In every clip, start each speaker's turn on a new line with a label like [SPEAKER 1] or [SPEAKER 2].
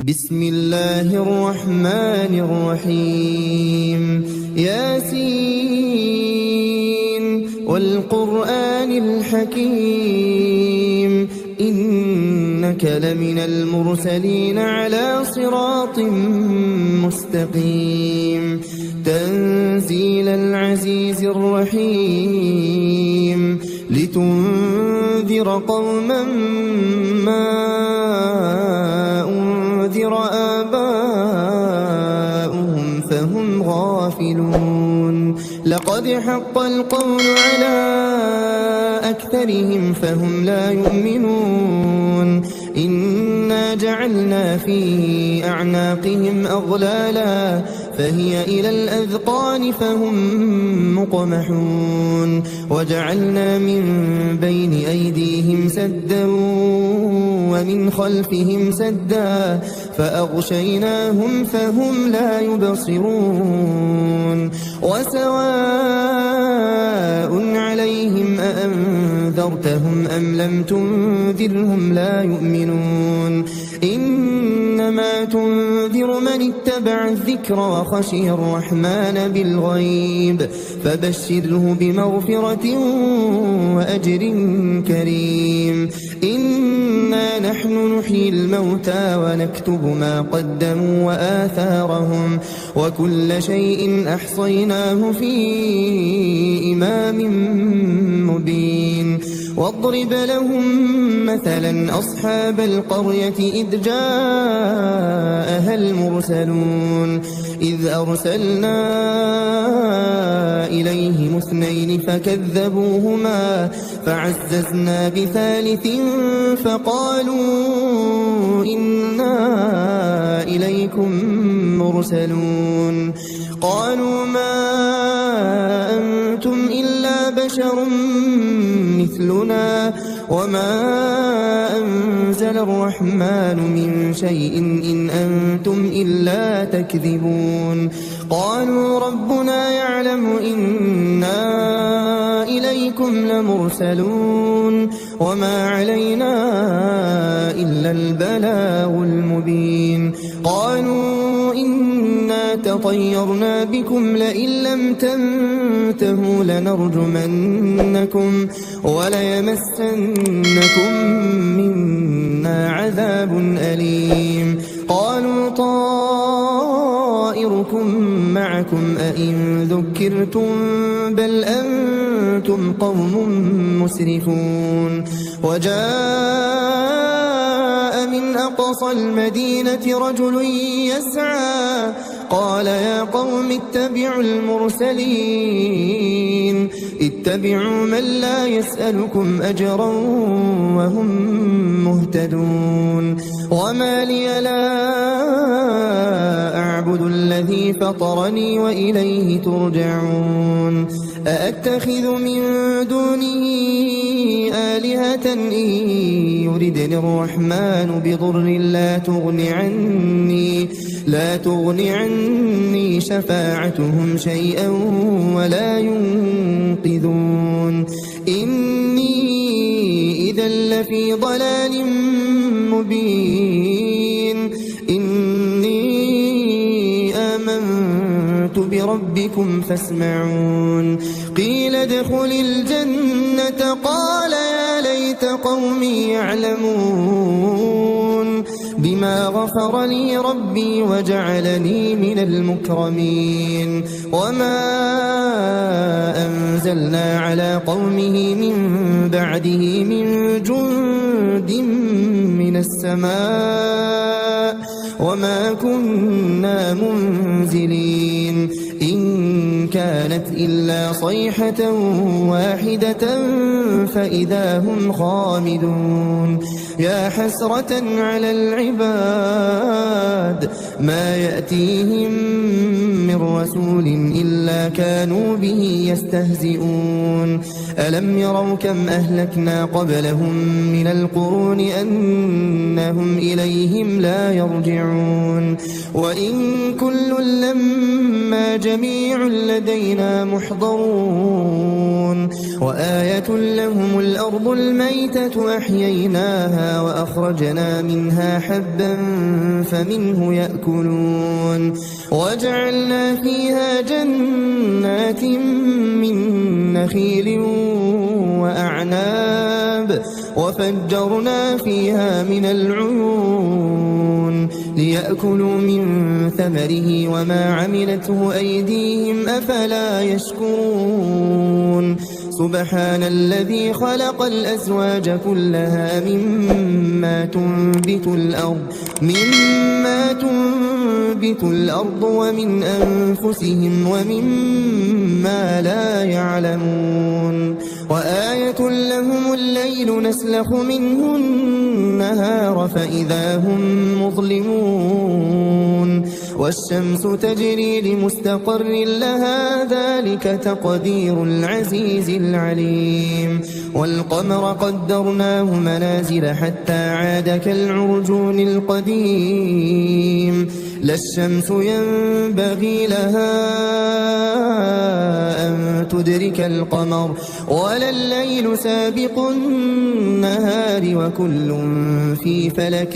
[SPEAKER 1] بسم الله الرحمن الرحيم ياسين والقرآن الحكيم إنك لمن المرسلين على صراط مستقيم تنزيل العزيز الرحيم لتنذر قوما ما أنذر آباؤهم فهم غافلون لقد حق القول على أكثرهم فهم لا يؤمنون إنا جعلنا في أعناقهم أغلالا فهي إلى الأذقان فهم مقمحون وجعلنا من بين أيديهم سدا ومن خلفهم سدا فأغشيناهم فهم لا يبصرون وسواء عليهم أأنذرتهم أم لم تنذرهم لا يؤمنون إنما تنذر من اتبع الذكر وخشي الرحمن بالغيب فبشره بمغفرة وأجر كريم إنا نحن نحيي الموتى ونكتب ما قدموا وآثارهم وكل شيء أحصيناه في إمام مبين واضرب لهم مثلا أصحاب القرية إذ جاءها المرسلون إذ أرسلنا إليهم اثنين فكذبوهما فعززنا بثالث فقالوا إنا إليكم مرسلون قالوا ما أنتم إلا بشر مثلنا وما أنزل الرحمن من شيء إن أنتم إلا تكذبون قالوا ربنا يعلم إنا إليكم لمرسلون وما علينا إلا البلاغ المبين قالوا إنا تطيرنا بكم لئن لم تنتهوا لنرجمنكم وليمسنكم منا عذاب أليم قالوا طائركم معكم أئن ذكرتم بل أنتم قوم مسرفون وجاء من أقصى المدينة رجل يسعى قال يا قوم اتبعوا المرسلين اتبعوا من لا يسألكم أجرا وهم مهتدون وما لي لا أعبد الذي فطرني وإليه ترجعون أأتخذ من دونه آلهة إن يردني الرحمن بضر لا تغني عني شفاعتهم شيئا ولا ينقذون إني إذا لفي ضلال مبين إني آمنت بربكم فاسمعون قيل ادخل الجنة قال يا ليت قومي يعلمون بما غفر لي ربي وجعلني من المكرمين وما أنزلنا على قومه من بعده من جند من السماء وما كنا منزلين إن كانت إلا صيحة واحدة فإذا هم خامدون يا حسرة على العباد ما يأتيهم من رسول إلا كانوا به يستهزئون ألم يروا كم أهلكنا قبلهم من القرون أنهم إليهم لا يرجعون وإن كل لما جميع لدينا لدينا محضرون وآية لهم الأرض الميتة أحييناها وأخرجنا منها حبا فمنه يأكلون وجعلنا فيها جنات من نخيل وأعناب وفجرنا فيها من العيون ليأكلوا من ثمره وما عملته أيديهم أفلا يشكرون سبحان الذي خلق الأزواج كلها مما تنبت الأرض ومن أنفسهم ومما لا يعلمون وآية لهم الليل نسلخ منه النهار فإذا هم مظلمون والشمس تجري لمستقر لها ذلك تقدير العزيز العليم والقمر قدرناه منازل حتى عاد كالعرجون القديم لا الشمس ينبغي لها أن تدرك القمر ولا الليل سابق النهار وكل في فلك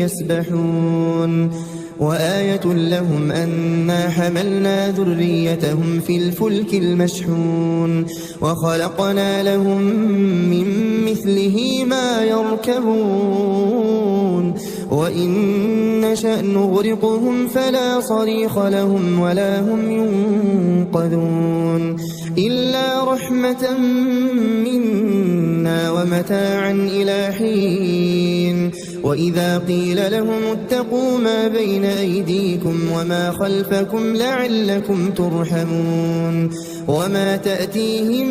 [SPEAKER 1] يسبحون وآية لهم أنا حملنا ذريتهم في الفلك المشحون وخلقنا لهم من مثله ما يركبون وإن نشأ نغرقهم فلا صريخ لهم ولا هم ينقذون إلا رحمة منا ومتاعا إلى حين وإذا قيل لهم اتقوا ما بين أيديكم وما خلفكم لعلكم ترحمون وما تأتيهم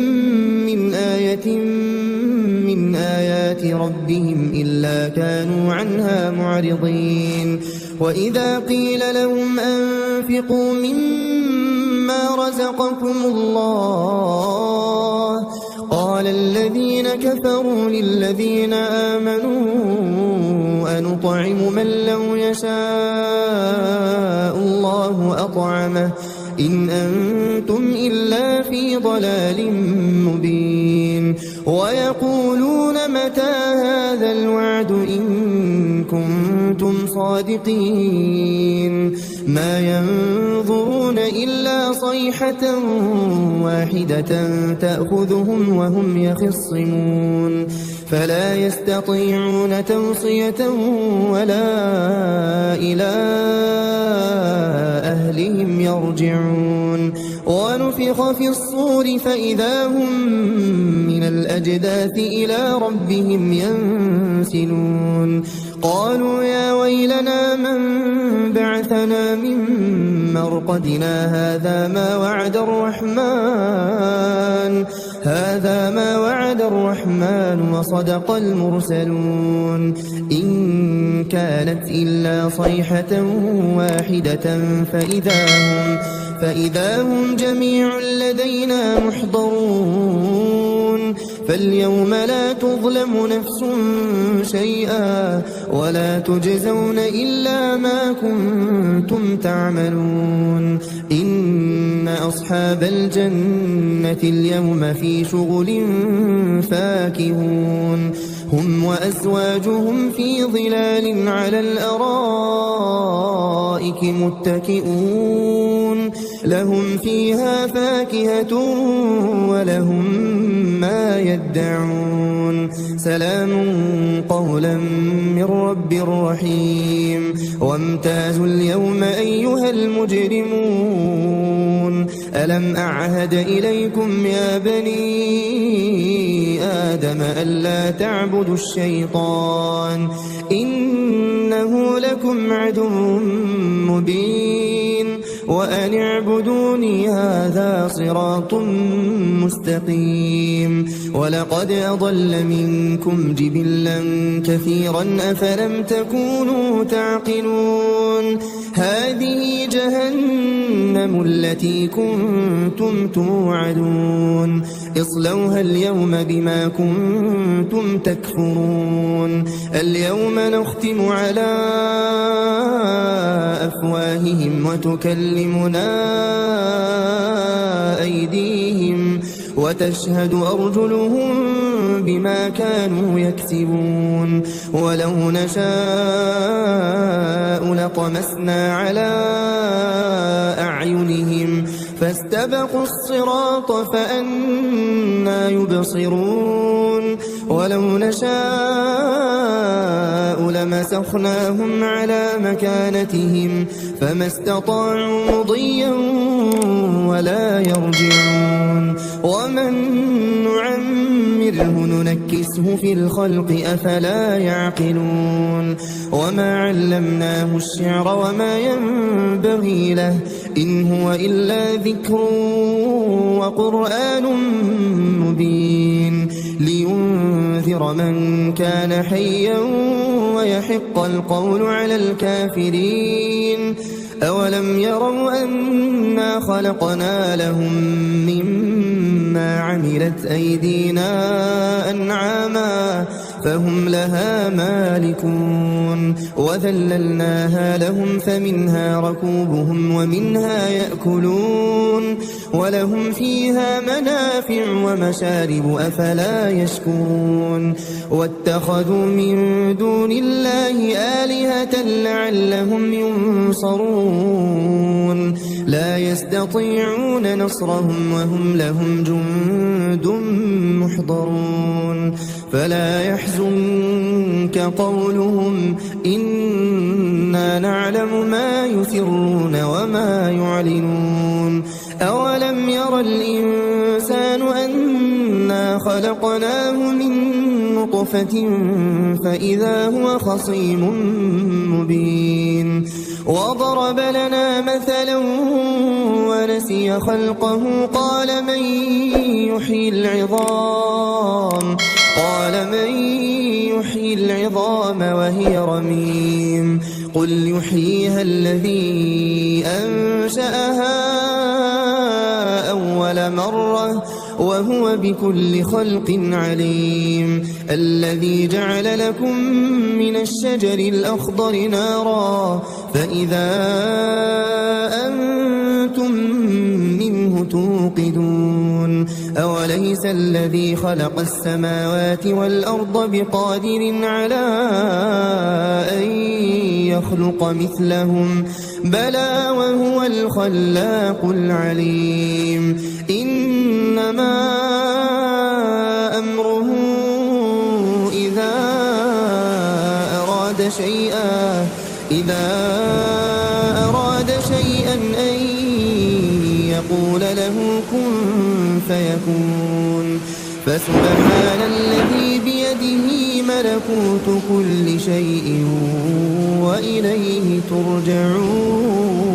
[SPEAKER 1] من آية من آيات ربهم إلا كانوا عنها معرضين وإذا قيل لهم أنفقوا مما رزقكم الله قال الذين كفروا للذين آمنوا أنطعم من لو يشاء الله أطعمه إن أنتم إلا في ضلال مبين ويقولون متى هذا الوعد إن كنتم صادقين ما ينظرون إلا صيحة واحدة تأخذهم وهم يخصمون فلا يستطيعون توصية ولا إلى أهلهم يرجعون ونفخ في الصور فإذا هم من الأجداث إلى ربهم ينسلون قالوا يا ويلنا من بعثنا من مرقدنا هذا ما وعد الرحمن وصدق المرسلون إن كانت إلا صيحة واحدة فإذا هم جميع لدينا محضرون فاليوم لا تظلم نفس شيئا ولا تجزون إلا ما كنتم تعملون إن أصحاب الجنة اليوم في شغل فاكهون هم وأزواجهم في ظلال على الأرائك متكئون لهم فيها فاكهة ولهم ما يدعون سلام قولا من رب رحيم وامتازوا اليوم أيها المجرمون ألم أعهد إليكم يا بني آدم ألا تعبدوا الشيطان إنه لكم عدو مبين وأن اعبدوني هذا صراط مستقيم ولقد أضل منكم جبلا كثيرا أفلم تكونوا تعقلون هذه جهنم التي كنتم توعدون اصلوها اليوم بما كنتم تكفرون اليوم نختم على أفواههم وتكلمنا أيديهم وتشهد أرجلهم بما كانوا يكسبون ولو نشاء لطمسنا على أعينهم فاستبقوا الصراط فأنى يبصرون ولو نشاء لمسخناهم على مكانتهم فما استطاعوا مضيا ولا يرجعون ومن نعمره ننكسه في الخلق أفلا يعقلون وما علمناه الشعر وما ينبغي له إن هو إلا ذكر وقرآن مبين لينذر من كان حيا ويحق القول على الكافرين أولم يروا أنا خلقنا لهم مما عملت أيدينا أنعاما فهم لها مالكون وذللناها لهم فمنها ركوبهم ومنها يأكلون ولهم فيها منافع ومشارب أفلا يشكرون واتخذوا من دون الله آلهة لعلهم ينصرون لا يستطيعون نصرهم وهم لهم جند محضرون فلا يحزنك قولهم إنا نعلم ما يسرون وما يعلنون أولم ير الإنسان أنا خلقناه من نطفة فإذا هو خصيم مبين وضرب لنا مثلا ونسي خلقه قال من يحيي العظام وهي رميم قل يحييها الذي أنشأها أول مرة وهو بكل خلق عليم الذي جعل لكم من الشجر الأخضر نارا فإذا أنتم منه توقدون أوليس الذي خلق السماوات والأرض بقادر على أن يخلق مثلهم بلى وهو الخلاق العليم إنما أمره إذا أراد شيئا أن يقول له كن فيكون فسبحان الذي بيده ملكوت كل شيء وإليه ترجعون